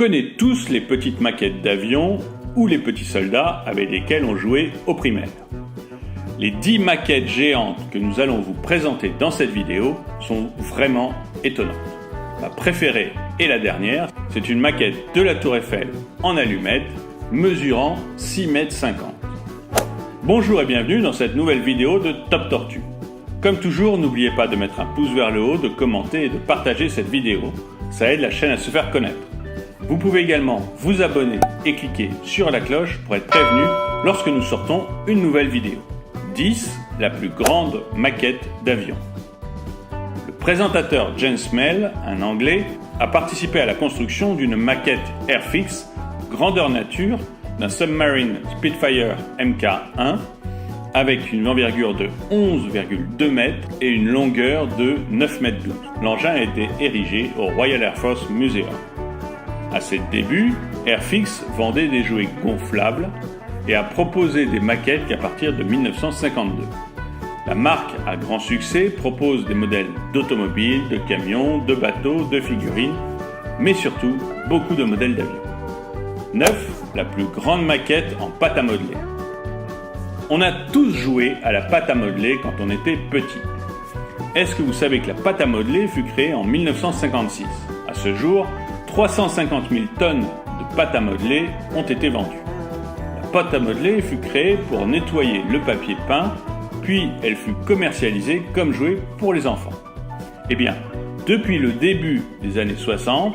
connaît tous les petites maquettes d'avions ou les petits soldats avec lesquels on jouait au primaire. Les 10 maquettes géantes que nous allons vous présenter dans cette vidéo sont vraiment étonnantes. Ma préférée et la dernière, c'est une maquette de la Tour Eiffel en allumettes mesurant 6,50 m. Bonjour et bienvenue dans cette nouvelle vidéo de Top Tortue. Comme toujours, n'oubliez pas de mettre un pouce vers le haut, de commenter et de partager cette vidéo. Ça aide la chaîne à se faire connaître. Vous pouvez également vous abonner et cliquer sur la cloche pour être prévenu lorsque nous sortons une nouvelle vidéo. 10. La plus grande maquette d'avion. Le présentateur James Smell, un Anglais, a participé à la construction d'une maquette Airfix grandeur nature d'un Submarine Spitfire Mk1 avec une envergure de 11,2 m et une longueur de 9,12 m. L'engin a été érigé au Royal Air Force Museum. À ses débuts, Airfix vendait des jouets gonflables et a proposé des maquettes qu'à partir de 1952. La marque à grand succès propose des modèles d'automobiles, de camions, de bateaux, de figurines, mais surtout beaucoup de modèles d'avions. 9. La plus grande maquette en pâte à modeler. On a tous joué à la pâte à modeler quand on était petit. Est-ce que vous savez que la pâte à modeler fut créée en 1956 ? À ce jour, 350 000 tonnes de pâte à modeler ont été vendues. La pâte à modeler fut créée pour nettoyer le papier peint, puis elle fut commercialisée comme jouet pour les enfants. Eh bien, depuis le début des années 60,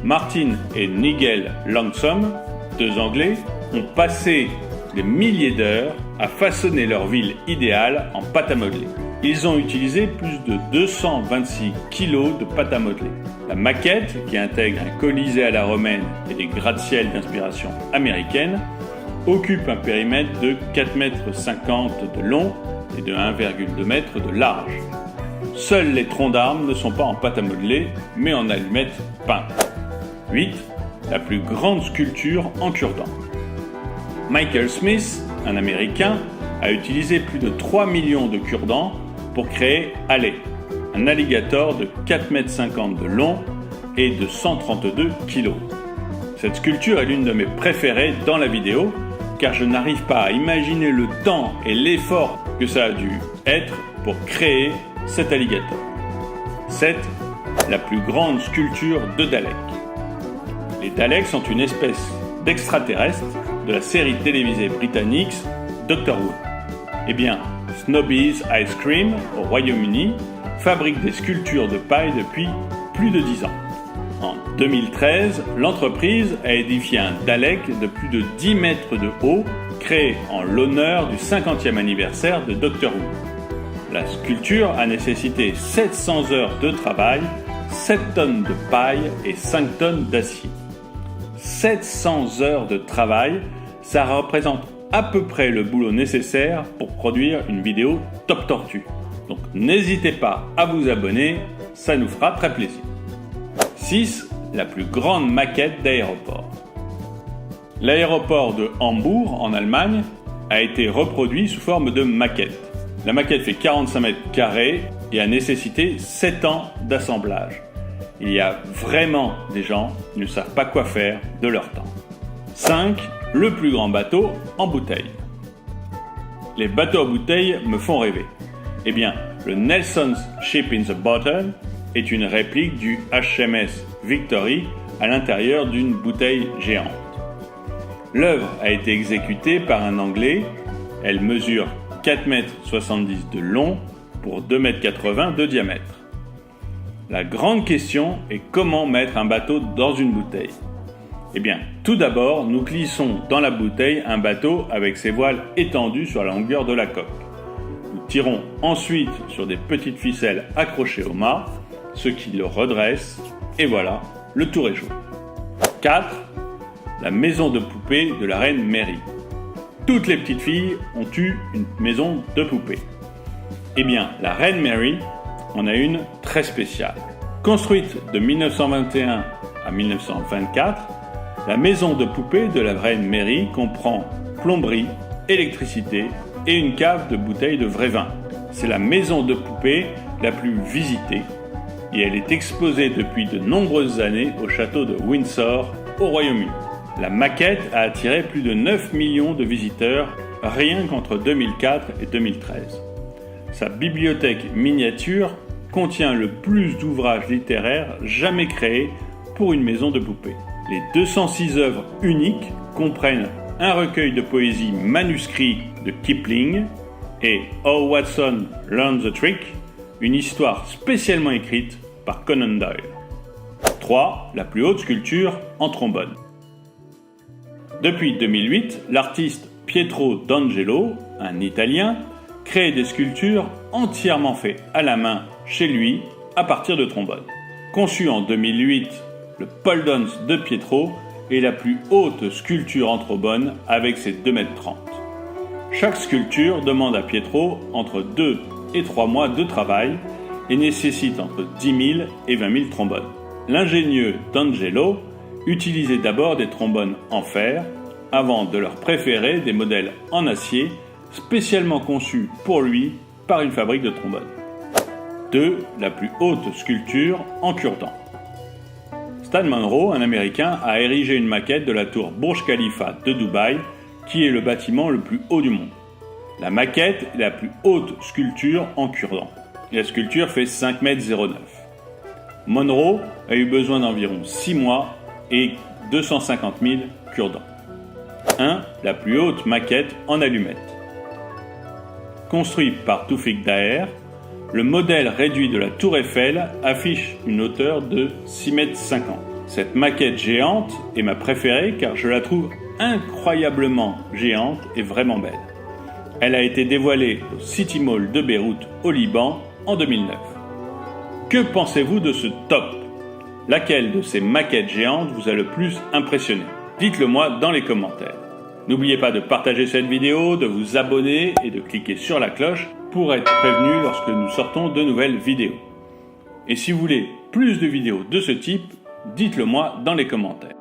Martin et Nigel Langsom, deux Anglais, ont passé des milliers d'heures à façonner leur ville idéale en pâte à modeler. Ils ont utilisé plus de 226 kg de pâte à modeler. La maquette, qui intègre un colisée à la romaine et des gratte-ciel d'inspiration américaine, occupe un périmètre de 4,50 m de long et de 1,2 m de large. Seuls les troncs d'arbres ne sont pas en pâte à modeler, mais en allumettes peintes. 8. La plus grande sculpture en cure-dent. Michael Smith, un Américain, a utilisé plus de 3 millions de cure-dents pour créer Alley, un alligator de 4,50 m de long et de 132 kg. Cette sculpture est l'une de mes préférées dans la vidéo, car je n'arrive pas à imaginer le temps et l'effort que ça a dû être pour créer cet alligator. 7. La plus grande sculpture de Daleks. Les Daleks sont une espèce d'extraterrestre de la série télévisée britannique Doctor Who. Eh bien, Snobby's Ice Cream, au Royaume-Uni, fabrique des sculptures de paille depuis plus de 10 ans. En 2013, l'entreprise a édifié un Dalek de plus de 10 mètres de haut, créé en l'honneur du 50e anniversaire de Doctor Who. La sculpture a nécessité 700 heures de travail, 7 tonnes de paille et 5 tonnes d'acier. 700 heures de travail, ça représente à peu près le boulot nécessaire pour produire une vidéo Top Tortue. Donc n'hésitez pas à vous abonner, ça nous fera très plaisir. 6. La plus grande maquette d'aéroport. L'aéroport de Hambourg, en Allemagne, a été reproduit sous forme de maquette. La maquette fait 45 mètres carrés et a nécessité 7 ans d'assemblage. Il y a vraiment des gens qui ne savent pas quoi faire de leur temps. 5. Le plus grand bateau en bouteille. Les bateaux à bouteille me font rêver. Eh bien, le Nelson's Ship in the Bottle est une réplique du HMS Victory à l'intérieur d'une bouteille géante. L'œuvre a été exécutée par un Anglais. Elle mesure 4,70 m de long pour 2,80 m de diamètre. La grande question est comment mettre un bateau dans une bouteille. Eh bien, tout d'abord, nous glissons dans la bouteille un bateau avec ses voiles étendues sur la longueur de la coque. Nous tirons ensuite sur des petites ficelles accrochées au mât, ce qui le redresse, et voilà, le tour est joué. 4. La maison de poupée de la reine Mary. Toutes les petites filles ont eu une maison de poupée. Eh bien, la reine Mary en a une très spéciale. Construite de 1921 à 1924, la maison de poupée de la reine Mary comprend plomberie, électricité et une cave de bouteilles de vrai vin. C'est la maison de poupée la plus visitée et elle est exposée depuis de nombreuses années au château de Windsor au Royaume-Uni. La maquette a attiré plus de 9 millions de visiteurs rien qu'entre 2004 et 2013. Sa bibliothèque miniature contient le plus d'ouvrages littéraires jamais créés pour une maison de poupées. Les 206 œuvres uniques comprennent un recueil de poésie manuscrit de Kipling et How Watson Learned the Trick, une histoire spécialement écrite par Conan Doyle. 3. La plus haute sculpture en trombone. Depuis 2008, l'artiste Pietro D'Angelo, un Italien, crée des sculptures entièrement faites à la main chez lui à partir de trombones. Conçu en 2008, le pole dance de Pietro est la plus haute sculpture en trombone avec ses 2,30 m. Chaque sculpture demande à Pietro entre 2 et 3 mois de travail et nécessite entre 10 000 et 20 000 trombones. L'ingénieux D'Angelo utilisait d'abord des trombones en fer avant de leur préférer des modèles en acier spécialement conçus pour lui par une fabrique de trombones. 2. La plus haute sculpture en cure-dent. Stan Munro, un Américain, a érigé une maquette de la tour Burj Khalifa de Dubaï, qui est le bâtiment le plus haut du monde. La maquette est la plus haute sculpture en cure-dent. La sculpture fait 5,09 m. Munro a eu besoin d'environ 6 mois et 250 000 cure-dents. 1. La plus haute maquette en allumettes. Construit par Toufik Daher, le modèle réduit de la tour Eiffel affiche une hauteur de 6,50 m. Cette maquette géante est ma préférée car je la trouve incroyablement géante et vraiment belle. Elle a été dévoilée au City Mall de Beyrouth au Liban en 2009. Que pensez-vous de ce top ? Laquelle de ces maquettes géantes vous a le plus impressionné ? Dites-le moi dans les commentaires. N'oubliez pas de partager cette vidéo, de vous abonner et de cliquer sur la cloche pour être prévenu lorsque nous sortons de nouvelles vidéos. Et si vous voulez plus de vidéos de ce type, dites-le moi dans les commentaires.